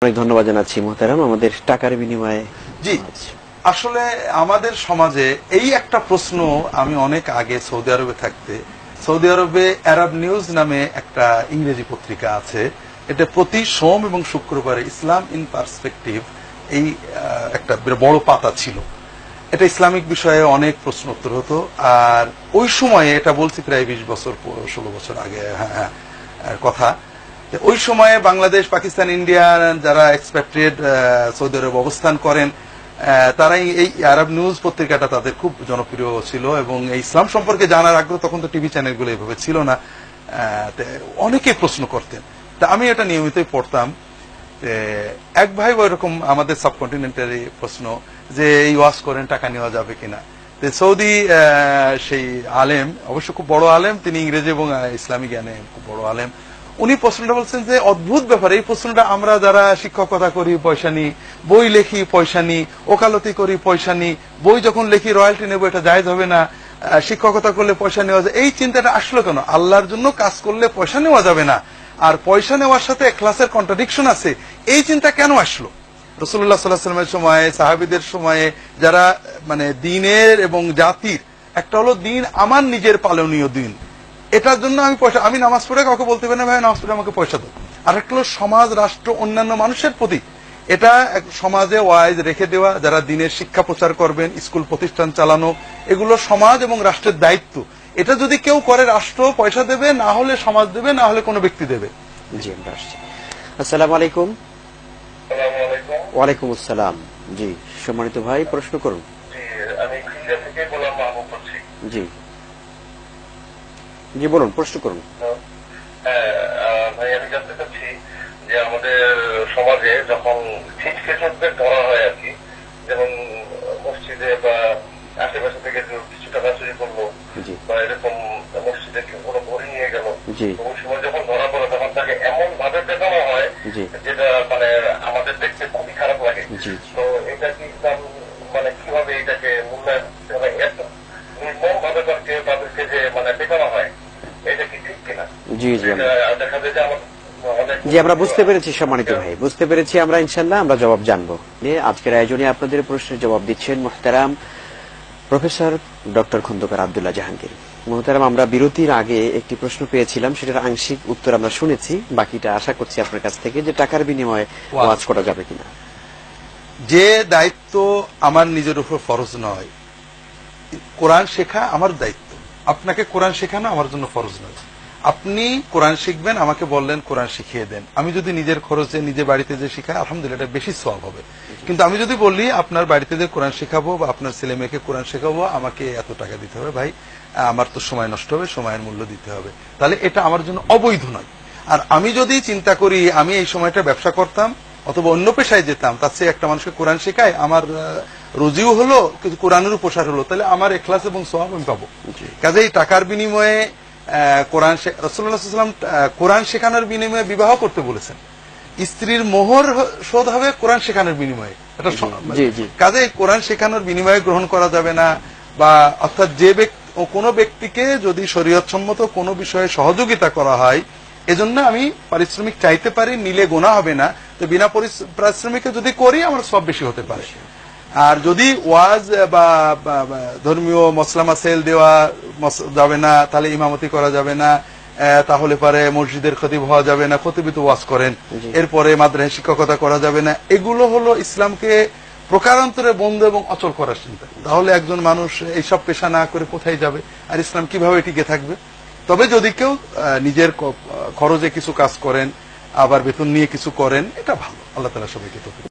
অনেক ধন্যবাদ জানাচ্ছি মোহতারাম আমাদের টাকার বিনিময়ে। জি, আসলে আমাদের সমাজে এই একটা প্রশ্ন আমি অনেক আগে সৌদি আরবে থাকতে, সৌদি আরবে আরব নিউজ নামে একটা ইংরেজি পত্রিকা আছে, এটা প্রতি সোম এবং শুক্রবারে ইসলাম ইন পার্সপেক্টিভ এই একটা বড় পাতা ছিল। এটা ইসলামিক বিষয়ে অনেক প্রশ্ন উত্তর হতো। আর ওই সময়ে, এটা বলছি প্রায় 20 বছর 16 বছর আগে কথা, ওই সময়ে বাংলাদেশ, পাকিস্তান, ইন্ডিয়া যারা এক্সপ্যাট্রিয়েট সৌদি আরব অবস্থান করেন, তারাই এই আরব নিউজ পত্রিকাটা তাদের খুব জনপ্রিয় ছিল এবং এই ইসলাম সম্পর্কে জানার আগ্রহ, তখন তো টিভি চ্যানেলগুলো এইভাবে ছিল না, অনেকে প্রশ্ন করতেন। তা আমি এটা নিয়মিতই পড়তাম। এক ভাই ওইরকম আমাদের সাবকন্টিনেন্টারি প্রশ্ন যে এই ওয়াজ করেন, টাকা নেওয়া যাবে কিনা। সৌদি সেই আলেম, অবশ্য খুব বড় আলেম, তিনি ইংরেজি এবং ইসলামী জ্ঞানে খুব বড় আলেম, উনি প্রশ্নটা বলছেন যে অদ্ভুত ব্যাপার, এই প্রশ্নটা আমরা যারা শিক্ষকতা করি পয়সা নিই, বই লেখি পয়সা নিই, ওকালতি করি পয়সা নিই, বই যখন লেখি রয়্যালটি নেবো, এটা জায়েজ হবে না, শিক্ষকতা করলে পয়সা নেওয়া যায়, এই চিন্তাটা আসলো কেন? আল্লাহর জন্য কাজ করলে পয়সা নেওয়া যাবে না, আর পয়সা নেওয়ার সাথে ইখলাসের কন্ট্রাডিকশন আছে, এই চিন্তা কেন আসলো? রাসূলুল্লাহ সাল্লাল্লাহু আলাইহি ওয়াসাল্লামের সময়ে, সাহাবীদের সময়ে, যারা মানে দ্বীনের এবং জাতির, একটা হলো দ্বীন আমার নিজের পালনীয় দ্বীন, এটার জন্য আমি পয়সা, আমি নামাজ পড়ে কাউকে বলতে পারি না ভাই নামাজ পড়ে আমাকে পয়সা দাও। আর একটা হলো সমাজ, রাষ্ট্র, অন্যান্য মানুষের প্রতি, এটা সমাজে ওয়াইজ রেখে দেওয়া, যারা দ্বীনের শিক্ষা প্রচার করবেন, স্কুল প্রতিষ্ঠান চালানো, এগুলো সমাজ এবং রাষ্ট্রের দায়িত্ব। এটা যদি কেউ করে, রাষ্ট্র পয়সা দেবে, না হলে সমাজ দেবে, না হলে কোনো ব্যক্তি দেবে। জি, আমরা আসছি। আসসালামু আলাইকুম। ওয়ালাইকুম আসসালাম। জি, সম্মানিত ভাই, প্রশ্ন করুন। জি জি, বলুন, প্রশ্ন করুন। ভাই, আমি জানতে চাচ্ছি যে আমাদের সমাজে যখন ছিচকেচকদের ধরা হয় আর কি, যেমন মসজিদে বা আশেপাশে থেকে কিছু টাকা চুরি করলো বা এরকম মসজিদে কোনো ঘড়ি নিয়ে গেল, ওই সময় যখন ধরা পড়ে তখন তাকে এমন ভাবে পেটানো হয় যেটা মানে আমাদের দেখতে খুবই খারাপ লাগে। তো এটা কি ইসলাম মানে কিভাবে এটাকে মূল্যায়ন, নির্মম ভাবে তাদেরকে যে মানে পেটানো হয়, এটা কি ঠিক কিনা? জি জি, দেখা যায় যে আমার জি, আমরা বুঝতে পেরেছি সম্মানিত ভাই, বুঝতে পেরেছি। আমরা ইনশাল্লাহ আমরা জবাব জানবো। আজকের আয়োজনে আপনাদের প্রশ্নের জবাব দিচ্ছেন মুহতারাম প্রফেসর ডক্টর খন্দকার আব্দুল্লাহ জাহাঙ্গীর। মুহতারাম, আমরা বিরতির আগে একটি প্রশ্ন পেয়েছিলাম, সেটার আংশিক উত্তর আমরা শুনেছি, বাকিটা আশা করছি আপনার কাছ থেকে, যে টাকার বিনিময়ে ওয়াজ করা যাবে কিনা। যে দায়িত্ব আমার নিজের উপর ফরজ নয়, কোরআন শেখা আমার দায়িত্ব, আপনাকে কোরআন শেখানো আমার জন্য ফরজ নয়। আপনি কোরআন শিখবেন, আমাকে বললেন কোরআন শিখিয়ে দেন, আমি যদি নিজের খরচে নিজে বাড়িতে যে শিখাই, আলহামদুলিল্লাহ, এটা বেশি সওয়াব হবে। কিন্তু আমি যদি বলি আপনার বাড়িতে যে কোরআন শেখাবো বা আপনার ছেলে মেয়েকে কোরআন শেখাবো, আমাকে এত টাকা দিতে হবে, ভাই আমার তো সময় নষ্ট হবে, সময়ের মূল্য দিতে হবে, তাহলে এটা আমার জন্য অবৈধ নয়। আর আমি যদি চিন্তা করি আমি এই সময়টা ব্যবসা করতাম অথবা অন্য পেশায় যেতাম, তার চেয়ে একটা মানুষকে কোরআন শেখায়, আমার রুজিও হলো, কিন্তু কোরআনেরও প্রসার হলো, তাহলে আমার ইখলাস এবং সওয়াব আমি পাবো। কাজেই টাকার বিনিময়ে কোরআন, রাসূলুল্লাহ সাল্লাল্লাহু আলাইহি ওয়াসাল্লাম কোরআন শেখানোর বিনিময়ে বিবাহ করতে বলেছেন। স্ত্রীর মোহর শোধ হবে কোরআন শেখানোর বিনিময়ে। এটা কাজে কোরআন শেখানোর বিনিময়ে গ্রহণ করা যাবে না, বা অর্থাৎ যে কোনো ব্যক্তিকে যদি শরীয়তসম্মত কোনো বিষয়ে সহযোগিতা করা হয়, এজন্য আমি পারিশ্রমিক চাইতে পারি, নিলে গোনা হবে না। তো বিনা পারিশ্রমিকে যদি করি, আমার সব বেশি হতে পারে। আর যদি ওয়াজ বা ধর্মীয় মসলা মাসাইল দেওয়া যাবে না, তাহলে ইমামতি করা যাবে না, তাহলে পরে মসজিদের খতিব হওয়া যাবে না, খতিবই তো ওয়াজ করেন, এরপরে মাদ্রাসায় শিক্ষকতা করা যাবে না, এগুলো হলো ইসলামকে প্রকারান্তরে বন্ধ এবং অচল করার চিন্তা। তাহলে একজন মানুষ এইসব পেশা না করে কোথায় যাবে, আর ইসলাম কিভাবে টিকে থাকবে? তবে যদি কেউ নিজের খরচে কিছু কাজ করেন, আবার বেতন নিয়ে কিছু করেন, এটা ভালো। আল্লাহ তাআলা সবাইকে তৌফিক